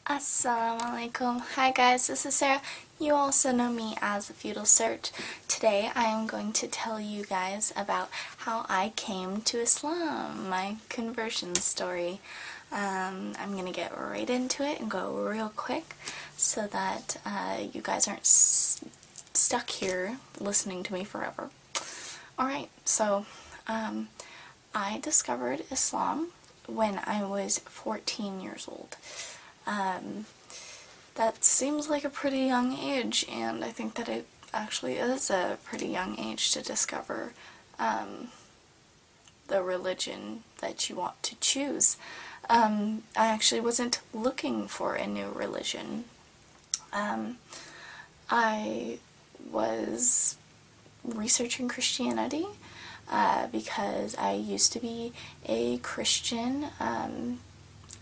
Assalamu alaikum. Hi guys, this is Sarah. You also know me as the Feudal Search. Today I am going to tell you guys about how I came to Islam, my conversion story. I'm going to get right into it and go real quick so that you guys aren't stuck here listening to me forever. Alright, so I discovered Islam when I was 14 years old. That seems like a pretty young age, and I think that it actually is a pretty young age to discover the religion that you want to choose. I actually wasn't looking for a new religion. I was researching Christianity because I used to be a Christian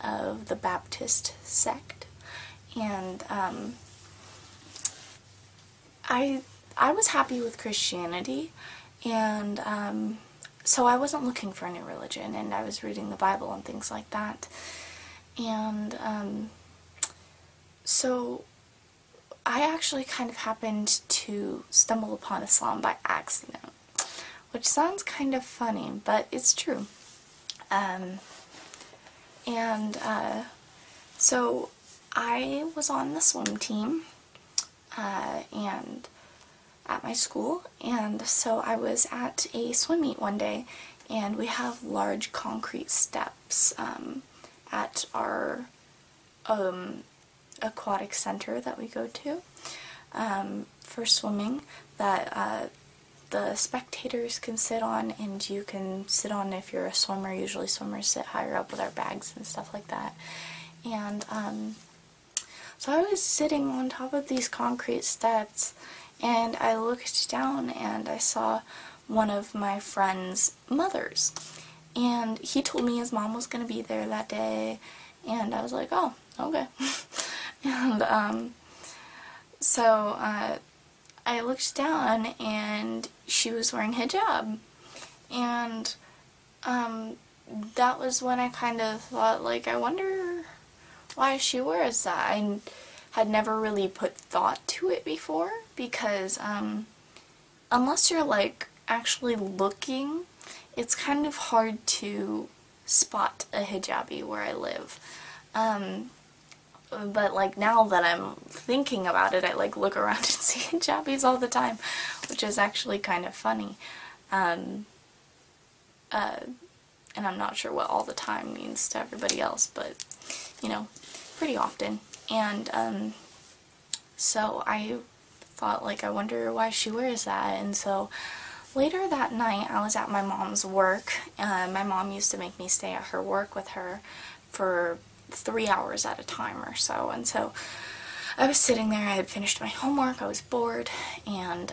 of the Baptist sect, and I was happy with Christianity, and so I wasn't looking for a new religion, and I was reading the Bible and things like that, and so I actually kind of happened to stumble upon Islam by accident, which sounds kind of funny, but it's true. So I was on the swim team and at my school, and so I was at a swim meet one day, and we have large concrete steps at our aquatic center that we go to for swimming that the spectators can sit on, and you can sit on if you're a swimmer. Usually swimmers sit higher up with our bags and stuff like that. And so I was sitting on top of these concrete steps, and I looked down and I saw one of my friend's mothers, and he told me his mom was going to be there that day, and I was like, oh, okay. And so I looked down, and she was wearing hijab, and that was when I kind of thought, like, I wonder why she wears that. I had never really put thought to it before, because unless you're, like, actually looking, it's kind of hard to spot a hijabi where I live. But, like, now that I'm thinking about it, I, like, look around and see hijabis all the time, which is actually kind of funny. And I'm not sure what all the time means to everybody else, but, you know, pretty often. And so I thought, like, I wonder why she wears that. And so later that night, I was at my mom's work. My mom used to make me stay at her work with her for 3 hours at a time or so, and so I was sitting there. I had finished my homework, I was bored, and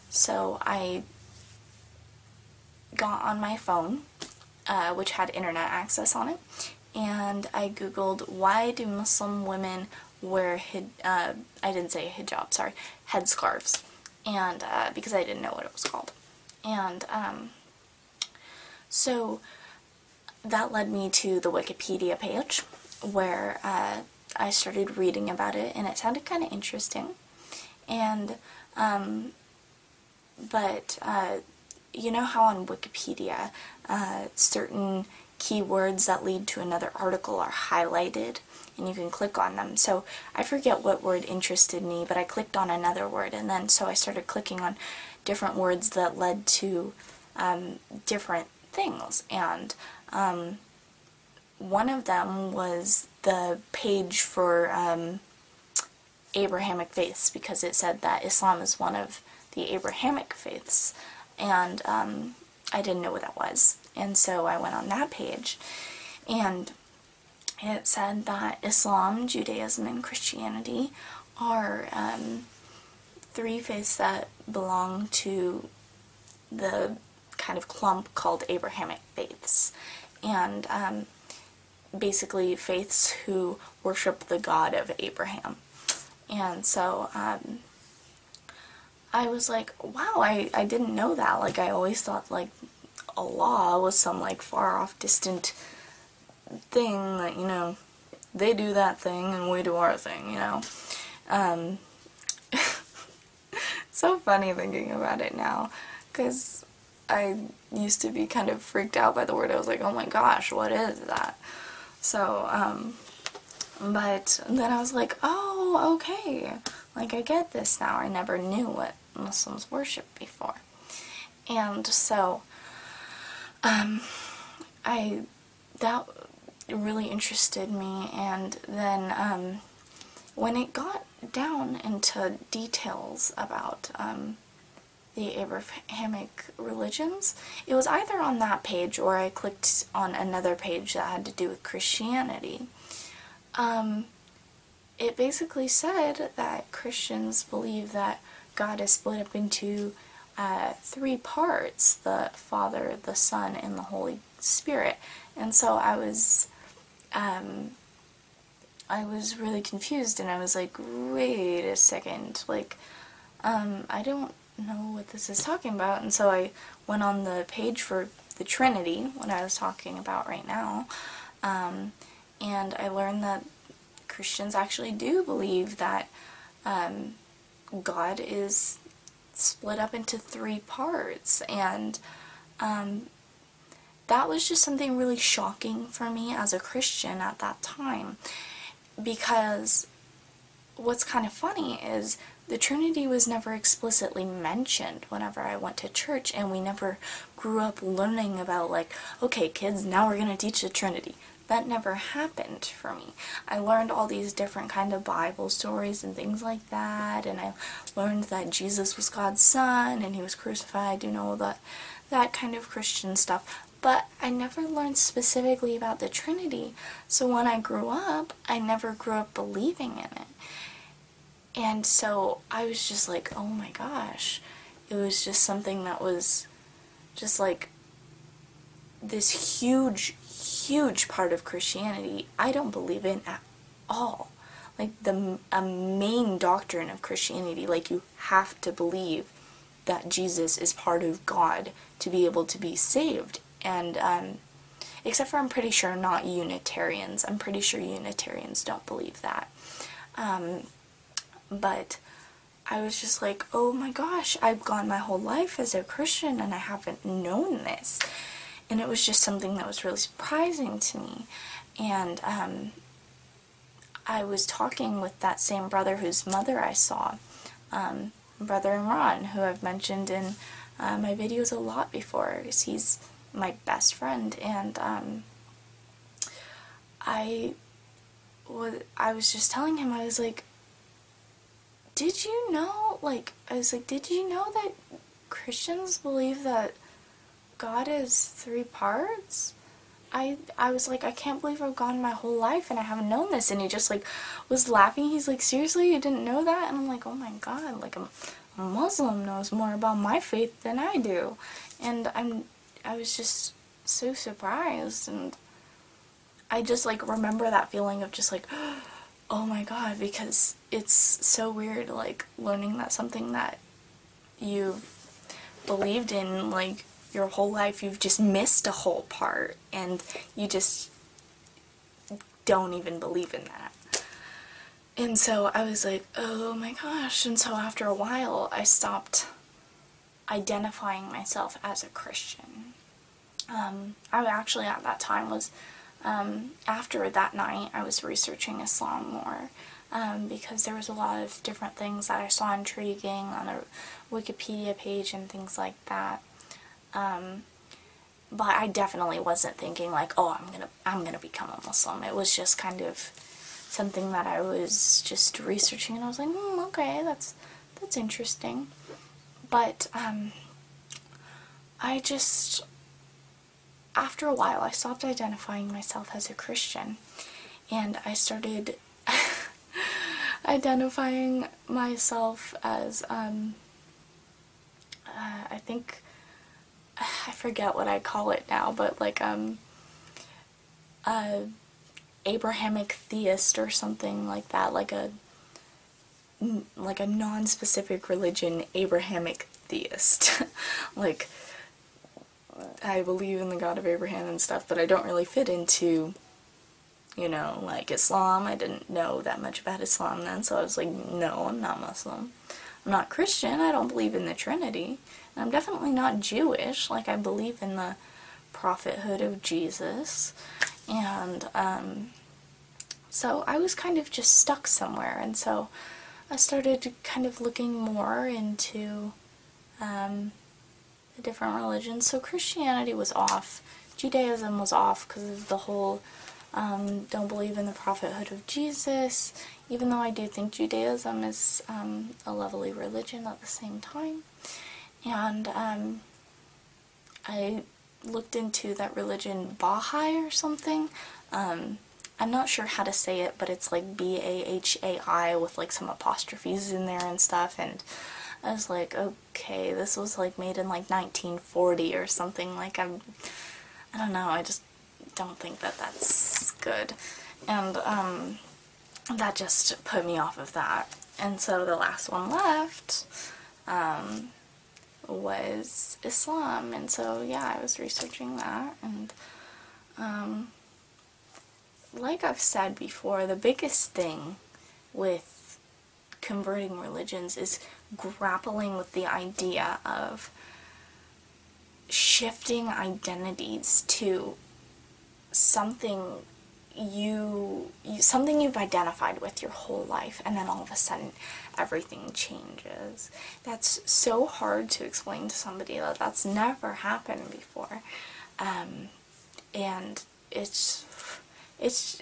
so I got on my phone, which had internet access on it, and I googled, why do Muslim women wear I didn't say hijab, sorry, headscarves, and because I didn't know what it was called. And so that led me to the Wikipedia page, where I started reading about it, and it sounded kind of interesting. And but you know how on Wikipedia certain keywords that lead to another article are highlighted, and you can click on them. So I forget what word interested me, but I clicked on another word, and then so I started clicking on different words that led to different things, and one of them was the page for Abrahamic faiths, because it said that Islam is one of the Abrahamic faiths, and I didn't know what that was, and so I went on that page, and it said that Islam, Judaism, and Christianity are three faiths that belong to the kind of clump called Abrahamic faiths, and basically faiths who worship the God of Abraham. And so I was like, wow, I didn't know that. Like, I always thought, like, Allah was some, like, far off distant thing that, you know, they do that thing and we do our thing, you know. It's so funny thinking about it now, because I used to be kind of freaked out by the word. I was like, oh my gosh, what is that? So, but then I was like, oh, okay, like, I get this now. I never knew what Muslims worship before. And so, that really interested me, and then, when it got down into details about, the Abrahamic religions, it was either on that page or I clicked on another page that had to do with Christianity. It basically said that Christians believe that God is split up into 3 parts: the Father, the Son, and the Holy Spirit. And so I was really confused, and I was like, wait a second, like, I don't know what this is talking about. And so I went on the page for the Trinity, what I was talking about right now, and I learned that Christians actually do believe that God is split up into 3 parts, and that was just something really shocking for me as a Christian at that time, because what's kind of funny is the Trinity was never explicitly mentioned whenever I went to church, and we never grew up learning about, like, okay kids, now we're going to teach the Trinity. That never happened for me. I learned all these different kind of Bible stories and things like that, and I learned that Jesus was God's son and he was crucified, you know, that kind of Christian stuff. But I never learned specifically about the Trinity, so when I grew up, I never grew up believing in it. And so I was just like, oh my gosh, it was just something that was just like this huge part of Christianity I don't believe in at all. Like, a main doctrine of Christianity, like, you have to believe that Jesus is part of God to be able to be saved. And except for, I'm pretty sure, not Unitarians. I'm pretty sure Unitarians don't believe that. But I was just like, oh my gosh, I've gone my whole life as a Christian and I haven't known this. And it was just something that was really surprising to me. And I was talking with that same brother whose mother I saw, Brother Imran, who I've mentioned in my videos a lot before, because he's my best friend. And I was just telling him, I was like, did you know, did you know that Christians believe that God is 3 parts? I was like, I can't believe I've gone my whole life and I haven't known this. And he just, like, was laughing. He's like, seriously, you didn't know that? And I'm like, oh my god, like, a Muslim knows more about my faith than I do. And I was just so surprised, and I just, like, remember that feeling of just, like, oh my god, because it's so weird, like, learning that something that you've believed in, like, your whole life, you've just missed a whole part, and you just don't even believe in that. And so I was like, oh my gosh. And so after a while, I stopped identifying myself as a Christian. I actually, at that time, was, after that night, I was researching Islam more, because there was a lot of different things that I saw intriguing on a Wikipedia page and things like that. But I definitely wasn't thinking, like, oh, I'm gonna become a Muslim. It was just kind of something that I was just researching, and I was like, okay, that's interesting. But I just, after a while, I stopped identifying myself as a Christian, and I started identifying myself as, I think, I forget what I call it now, but, like, Abrahamic theist or something like that, like a non-specific religion Abrahamic theist. Like, I believe in the God of Abraham and stuff, but I don't really fit into you know, like Islam. I didn't know that much about Islam then, so I was like, no, I'm not Muslim. I'm not Christian, I don't believe in the Trinity. And I'm definitely not Jewish, like I believe in the prophethood of Jesus. And so I was kind of just stuck somewhere, and so I started kind of looking more into the different religions. So Christianity was off, Judaism was off because of the whole don't believe in the prophethood of Jesus, even though I do think Judaism is a lovely religion at the same time. And I looked into that religion, Baha'i or something. I'm not sure how to say it, but it's like Bahai with like some apostrophes in there and stuff, and I was like, okay, this was like made in like 1940 or something. Like I don't know, I just don't think that that's good. And that just put me off of that. And so the last one left was Islam. And so yeah, I was researching that, and like I've said before, the biggest thing with converting religions is grappling with the idea of shifting identities to something something you've identified with your whole life, and then all of a sudden everything changes. That's so hard to explain to somebody that's never happened before, and it's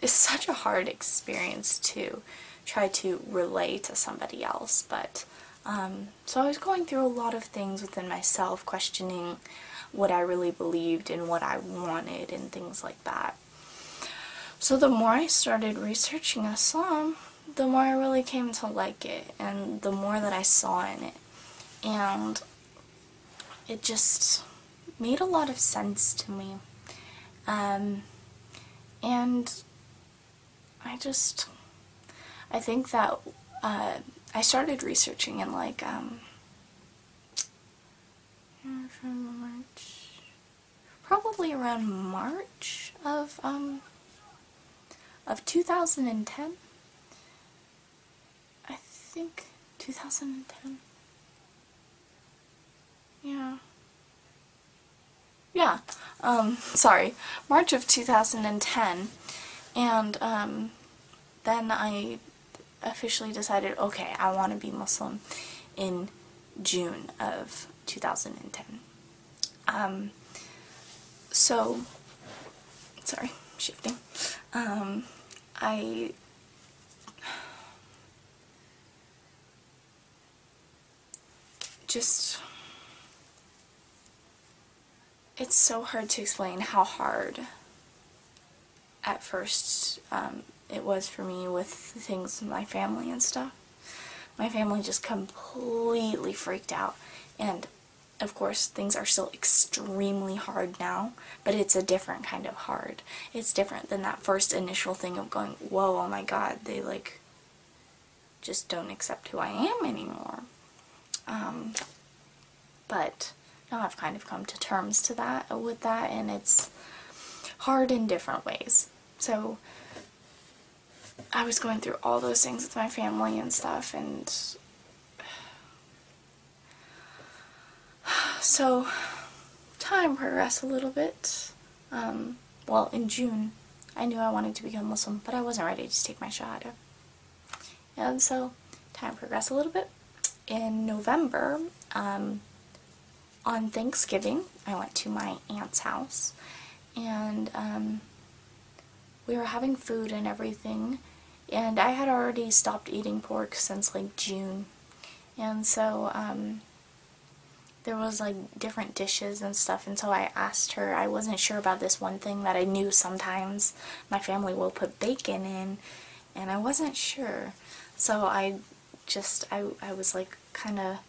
such a hard experience to try to relay to somebody else. But so I was going through a lot of things within myself, questioning what I really believed and what I wanted and things like that. So the more I started researching Islam, the more I really came to like it, and the more that I saw in it. And it just made a lot of sense to me. And I think that I started researching in like probably around March of 2010. I think 2010. Yeah. Sorry. March of 2010. And then I officially decided, okay, I want to be Muslim in June of 2010. So, sorry, shifting. It's so hard to explain how hard at first it was for me with things with my family and stuff. My family just completely freaked out, and of course things are still extremely hard now, but it's a different kind of hard. It's different than that first initial thing of going, whoa, oh my god, they like just don't accept who I am anymore. But now I've kind of come to terms with that, and it's hard in different ways. So I was going through all those things with my family and stuff, and so time progressed a little bit. Well, in June, I knew I wanted to become Muslim, but I wasn't ready to take my shahada. And so time progressed a little bit. In November, on Thanksgiving, I went to my aunt's house, and we were having food and everything, and I had already stopped eating pork since like June, and so there was like different dishes and stuff, and so I asked her. I wasn't sure about this one thing that I knew sometimes my family will put bacon in, and I wasn't sure, so I was like kind of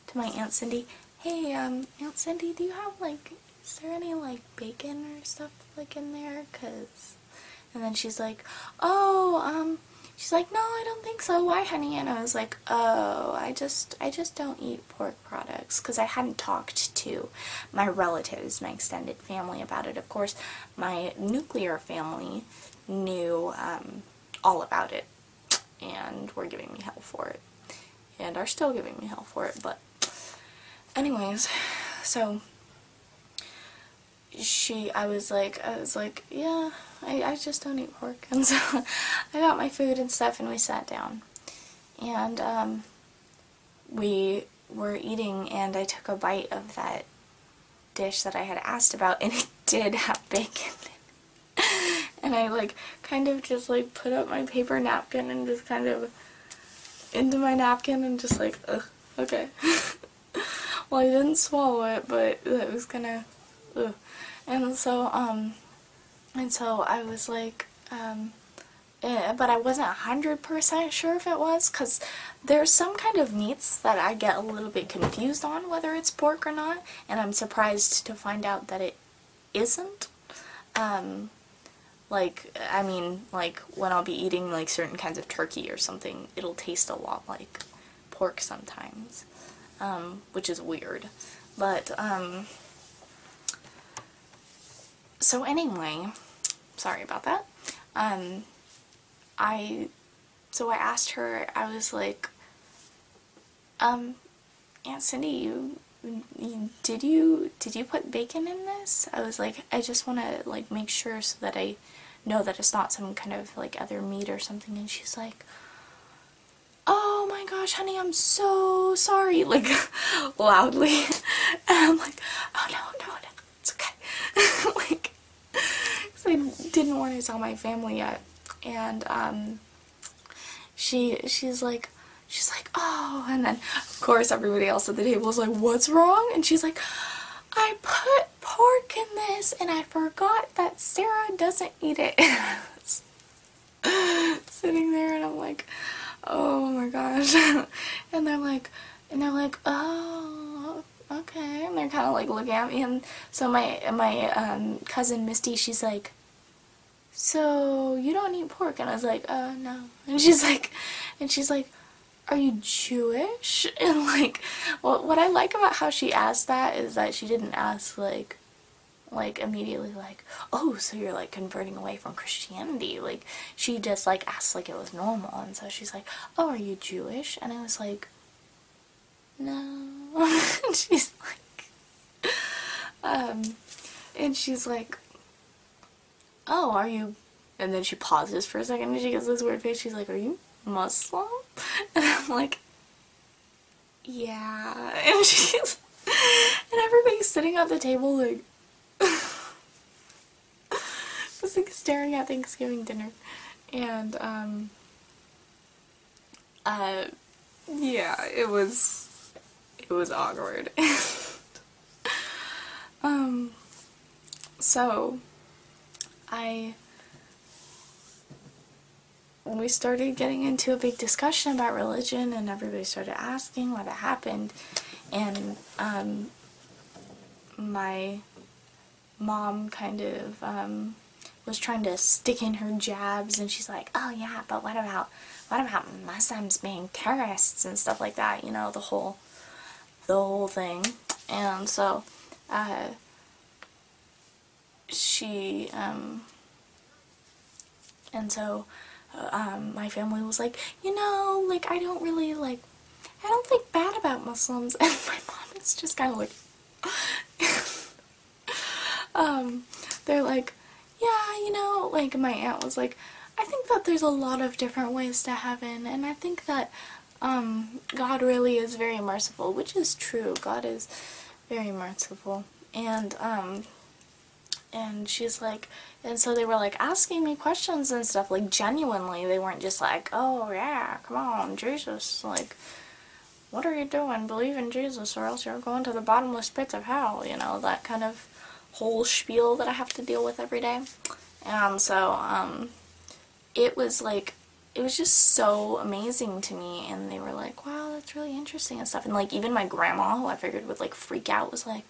to my Aunt Cindy, hey, Aunt Cindy, do you have like, is there any like bacon or stuff like in there? And then she's like, oh, she's like, no, I don't think so. Why, honey? And I was like, oh, I just don't eat pork products, because I hadn't talked to my relatives, my extended family about it. Of course, my nuclear family knew all about it and were giving me hell for it, and are still giving me hell for it. But anyways, so I was like, yeah, I just don't eat pork. And so I got my food and stuff, and we sat down, and we were eating, and I took a bite of that dish that I had asked about, and it did have bacon in it. And I like kind of just like put up my paper napkin and just kind of into my napkin and just like, ugh, okay. Well, I didn't swallow it, but it was kinda, ugh. And so I was like, but I wasn't 100% sure if it was, because there's some kind of meats that I get a little bit confused on whether it's pork or not, and I'm surprised to find out that it isn't. Like, I mean, like, when I'll be eating, like, certain kinds of turkey or something, it'll taste a lot like pork sometimes, which is weird. But, so anyway, sorry about that. So I asked her, I was like, Aunt Cindy, did you put bacon in this? I was like, I just want to, like, make sure so that I know that it's not some kind of, like, other meat or something. And she's like, oh my gosh, honey, I'm so sorry, like, loudly. And I'm like, oh no, it's okay. Like, because I didn't want to tell my family yet. And she's like, oh, and then of course everybody else at the table was like, what's wrong? And she's like, I put pork in this and I forgot that Sarah doesn't eat it. Sitting there, and I'm like, oh my gosh. And they're like, oh, okay. And they're kind of like looking at me, and so my cousin Misty, she's like, so you don't eat pork? And I was like, no. And she's like, are you Jewish? And like, what I like about how she asked that is that she didn't ask like immediately like, oh, so you're like converting away from Christianity. Like, she just like asked like it was normal. And so she's like, oh, are you Jewish? And I was like, no. And she's like, oh, are you, and then she pauses for a second and she gets this weird face. She's like, are you Muslim? And I'm like, yeah. And she's, and everybody's sitting at the table like, just like staring at Thanksgiving dinner. And yeah, it was awkward. So we started getting into a big discussion about religion, and everybody started asking what had happened. And my mom kind of was trying to stick in her jabs, and she's like, oh yeah, but what about Muslims being terrorists and stuff like that, you know, the whole thing. And so my family was like, you know, like, I don't think bad about Muslims. And my mom is just kind of like, they're like, yeah, you know, like, my aunt was like, I think that there's a lot of different ways to heaven, and I think that God really is very merciful, which is true. God is very merciful. And she's like, and so they were like asking me questions and stuff, like, genuinely. They weren't just like, oh yeah, come on, Jesus, like, what are you doing? Believe in Jesus or else you're going to the bottomless pits of hell, you know, that kind of whole spiel that I have to deal with every day. And so it was like, it was just so amazing to me, and they were like, wow, that's really interesting and stuff. And like, even my grandma, who I figured would like freak out, was like,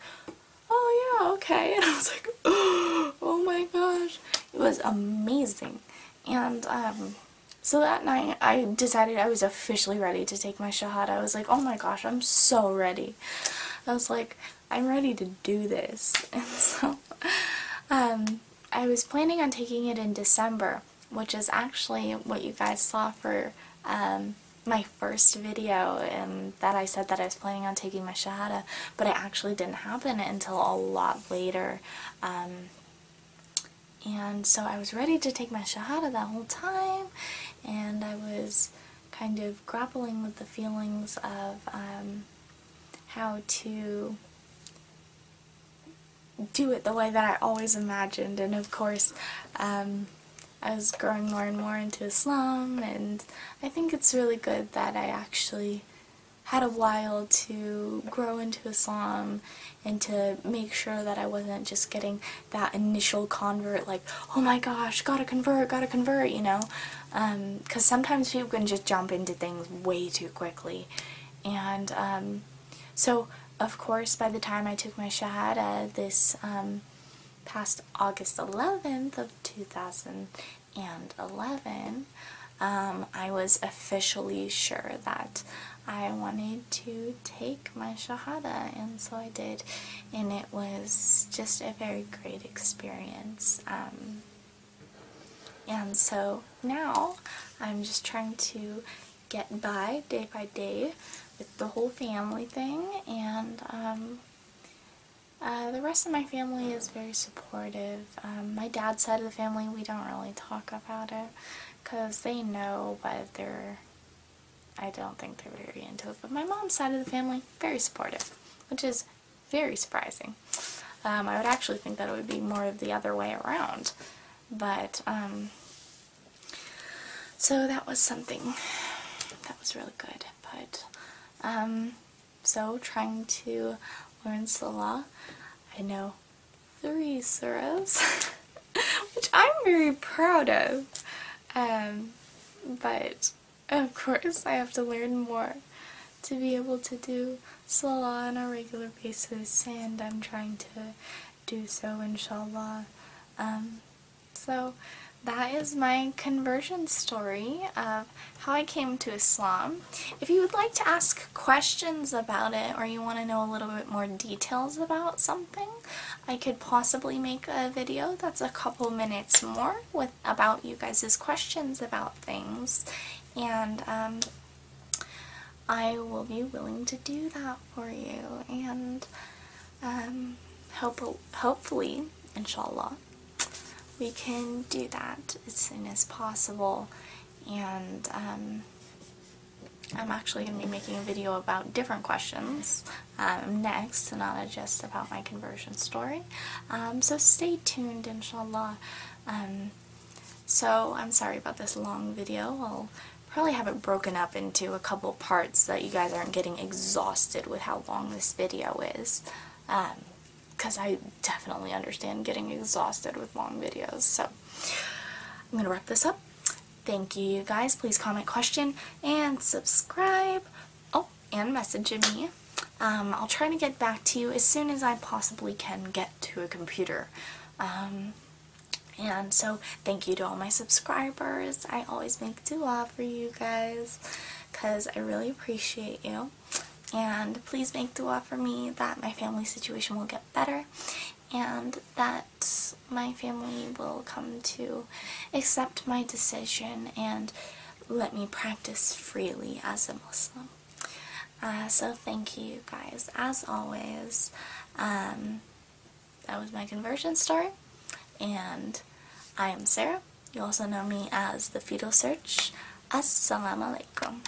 oh yeah, okay. And I was like, oh my gosh, it was amazing. And so that night I decided I was officially ready to take my shahada. I was like, oh my gosh, I'm so ready. I was like, I'm ready to do this. And so I I was planning on taking it in December, which is actually what you guys saw for my first video, and that I said that I was planning on taking my Shahada, but it actually didn't happen until a lot later. And so I was ready to take my Shahada that whole time, and I was kind of grappling with the feelings of how to do it the way that I always imagined. And of course, I was growing more and more into Islam, and I think it's really good that I actually had a while to grow into Islam and to make sure that I wasn't just getting that initial convert, like, oh my gosh, gotta convert, you know, because sometimes people can just jump into things way too quickly. And so of course, by the time I took my Shahada this past August 11th of 2011, I was officially sure that I wanted to take my Shahada, and so I did, and it was just a very great experience. And so now I'm just trying to get by day by with the whole family thing, and the rest of my family is very supportive. My dad's side of the family, we don't really talk about it because they know, but I don't think they're very into it. But my mom's side of the family, very supportive, which is very surprising. I would actually think that it would be more of the other way around. But, so that was something that was really good. But, so trying to learn Salah. I know 3 surahs, which I'm very proud of. But of course I have to learn more to be able to do Salah on a regular basis, and I'm trying to do so, inshallah. So that is my conversion story of how I came to Islam. If you would like to ask questions about it, or you want to know a little bit more details about something, I could possibly make a video that's a couple minutes more about you guys' questions about things, and I will be willing to do that for you, and hopefully, inshallah, we can do that as soon as possible. And I'm actually going to be making a video about different questions next, not just about my conversion story. So stay tuned, inshallah. So I'm sorry about this long video. I'll probably have it broken up into a couple parts so that you guys aren't getting exhausted with how long this video is. Because I definitely understand getting exhausted with long videos. So I'm going to wrap this up. Thank you, guys. Please comment, question, and subscribe. Oh, and message me. I'll try to get back to you as soon as I possibly can get to a computer. And so, thank you to all my subscribers. I always make dua for you guys, because I really appreciate you. And please make dua for me that my family situation will get better, and that my family will come to accept my decision and let me practice freely as a Muslim. So thank you guys, as always. That was my conversion story, and I am Sarah. You also know me as the Fetal Search. Assalamu alaikum.